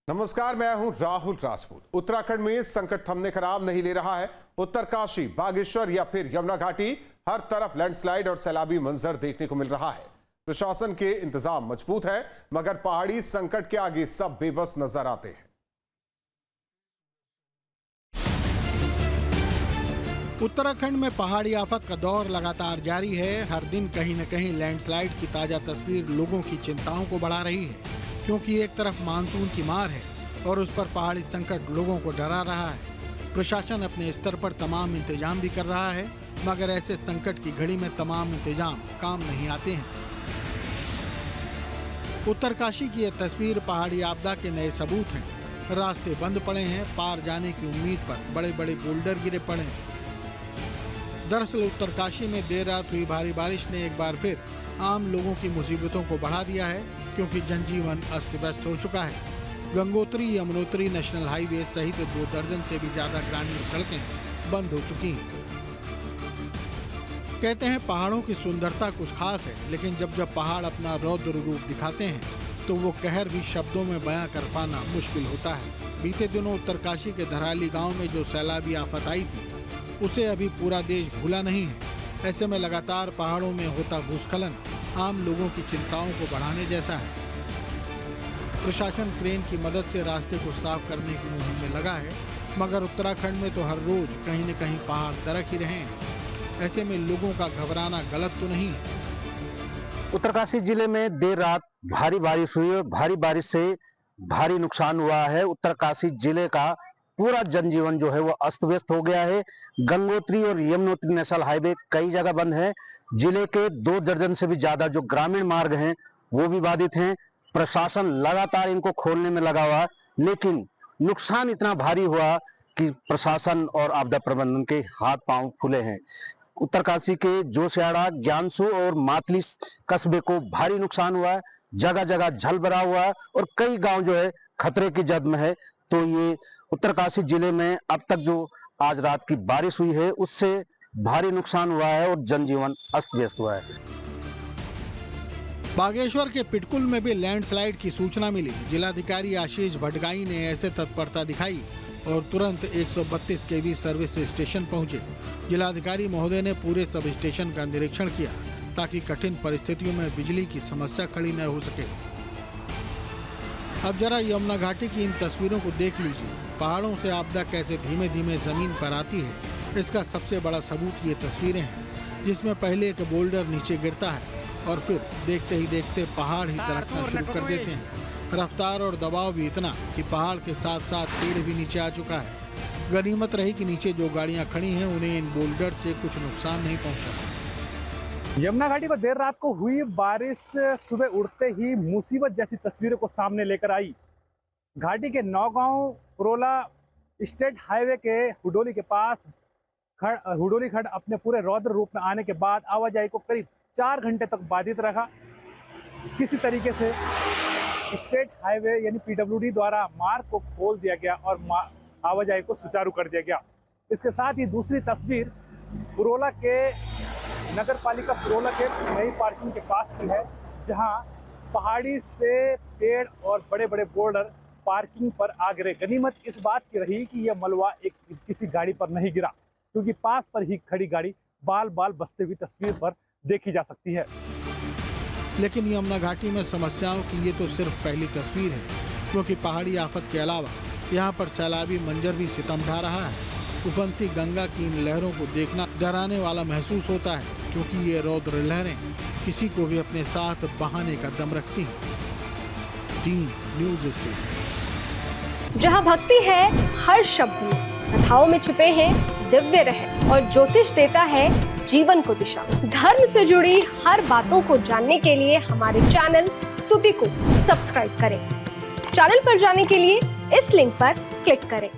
नमस्कार, मैं हूं राहुल राजपूत। उत्तराखंड में संकट थमने का नाम नहीं ले रहा है। उत्तरकाशी, बागेश्वर या फिर यमुना घाटी, हर तरफ लैंडस्लाइड और सैलाबी मंजर देखने को मिल रहा है। प्रशासन के इंतजाम मजबूत है, मगर पहाड़ी संकट के आगे सब बेबस नजर आते हैं। उत्तराखंड में पहाड़ी आफत का दौर लगातार जारी है। हर दिन कहीं न कहीं लैंडस्लाइड की ताजा तस्वीर लोगों की चिंताओं को बढ़ा रही है, क्योंकि एक तरफ मानसून की मार है और उस पर पहाड़ी संकट लोगों को डरा रहा है। प्रशासन अपने स्तर पर तमाम इंतजाम भी कर रहा है, मगर ऐसे संकट की घड़ी में तमाम इंतजाम काम नहीं आते हैं। उत्तरकाशी की यह तस्वीर पहाड़ी आपदा के नए सबूत हैं। रास्ते बंद पड़े हैं, पार जाने की उम्मीद पर बड़े बड़े बोल्डर गिरे पड़े हैं। दरअसल उत्तरकाशी में देर रात हुई भारी बारिश ने एक बार फिर आम लोगों की मुसीबतों को बढ़ा दिया है, क्योंकि जनजीवन अस्त व्यस्त हो चुका है। गंगोत्री यमुनोत्री नेशनल हाईवे सहित 2 दर्जन से भी ज्यादा ग्रामीण सड़कें बंद हो चुकी हैं। कहते हैं पहाड़ों की सुंदरता कुछ खास है, लेकिन जब पहाड़ अपना रौद्र रूप दिखाते हैं तो वो कहर भी शब्दों में बयां कर पाना मुश्किल होता है। बीते दिनों उत्तरकाशी के धराली गाँव में जो सैलाबी आफत आई थी, उसे अभी पूरा देश भूला नहीं है। ऐसे में लगातार पहाड़ों में होता भूस्खलन आम लोगों की चिंताओं को बढ़ाने जैसा है। प्रशासन क्रेन की मदद से रास्ते को साफ करने की मुहिम में लगा है, मगर उत्तराखंड में तो हर रोज कहीं न कहीं पहाड़ दरक ही रहे हैं। ऐसे में लोगों का घबराना गलत तो नहीं है। उत्तरकाशी जिले में देर रात भारी बारिश हुई और भारी बारिश से भारी नुकसान हुआ है। उत्तरकाशी जिले का पूरा जनजीवन जो है वो अस्त व्यस्त हो गया है। गंगोत्री और यमुनोत्री नेशनल हाईवे कई जगह बंद है। जिले के 2 दर्जन से भी ज्यादा जो ग्रामीण मार्ग हैं वो भी बाधित हैं। प्रशासन लगातार इनको खोलने में लगा हुआ, लेकिन नुकसान इतना भारी हुआ कि प्रशासन और आपदा प्रबंधन के हाथ पांव फूले हैं। उत्तरकाशी के जोशियाड़ा, ज्ञानसू और मातली कस्बे को भारी नुकसान हुआ है। जगह जगह जल भरा हुआ है और कई गांव जो है खतरे की जद में है। तो ये उत्तरकाशी जिले में अब तक जो आज रात की बारिश हुई है उससे भारी नुकसान हुआ है और जनजीवन अस्त व्यस्त हुआ है। बागेश्वर के पिटकुल में भी लैंडस्लाइड की सूचना मिली। जिलाधिकारी आशीष भटगाई ने ऐसे तत्परता दिखाई और तुरंत 132 केवी सर्विस स्टेशन पहुंचे। जिलाधिकारी महोदय ने पूरे सब स्टेशन का निरीक्षण किया, ताकि कठिन परिस्थितियों में बिजली की समस्या खड़ी न हो सके। अब जरा यमुना घाटी की इन तस्वीरों को देख लीजिए। पहाड़ों से आपदा कैसे धीमे धीमे जमीन पर आती है, इसका सबसे बड़ा सबूत ये तस्वीरें हैं, जिसमें पहले एक बोल्डर नीचे गिरता है और फिर देखते ही देखते पहाड़ ही दरकना शुरू कर देते हैं। रफ्तार और दबाव भी इतना कि पहाड़ के साथ साथ पेड़ भी नीचे आ चुका है। गनीमत रही कि नीचे जो गाड़ियां खड़ी हैं उन्हें इन बोल्डर से कुछ नुकसान नहीं पहुंचा। यमुना घाटी को देर रात को हुई बारिश सुबह उड़ते ही मुसीबत जैसी तस्वीरों को सामने लेकर आई। घाटी के नौगांव पुरोला स्टेट हाईवे के हुडोली के पास हुडोली खड्ड अपने पूरे रौद्र रूप में आने के बाद आवाजाही को करीब 4 घंटे तक बाधित रखा। किसी तरीके से स्टेट हाईवे यानी पीडब्ल्यूडी द्वारा मार्ग को खोल दिया गया और आवाजाही को सुचारू कर दिया गया। इसके साथ ही दूसरी तस्वीर पुरोला के नगर पालिका पुरोला के नई पार्किंग के पास की है, जहां पहाड़ी से पेड़ और बड़े बड़े बोल्डर पार्किंग पर आ गिरे। गनीमत इस बात की रही कि यह मलबा किसी गाड़ी पर नहीं गिरा, क्योंकि पास पर ही खड़ी गाड़ी बाल बाल बसते हुई तस्वीर पर देखी जा सकती है। लेकिन यमुना घाटी में समस्याओं की ये तो सिर्फ पहली तस्वीर है, क्योंकि पहाड़ी आफत के अलावा यहाँ पर सैलाबी मंजर भी सितम ढा रहा है। उफनती गंगा की इन लहरों को देखना डराने वाला महसूस होता है, क्योंकि ये रौद्र लहरें किसी को भी अपने साथ बहाने का दम रखती हैं। Team news studio. जहाँ भक्ति है हर शब्द में, कथाओं में छुपे हैं दिव्य रहस्य और ज्योतिष देता है जीवन को दिशा। धर्म से जुड़ी हर बातों को जानने के लिए हमारे चैनल स्तुति को सब्सक्राइब करें। चैनल पर जाने के लिए इस लिंक पर क्लिक करें।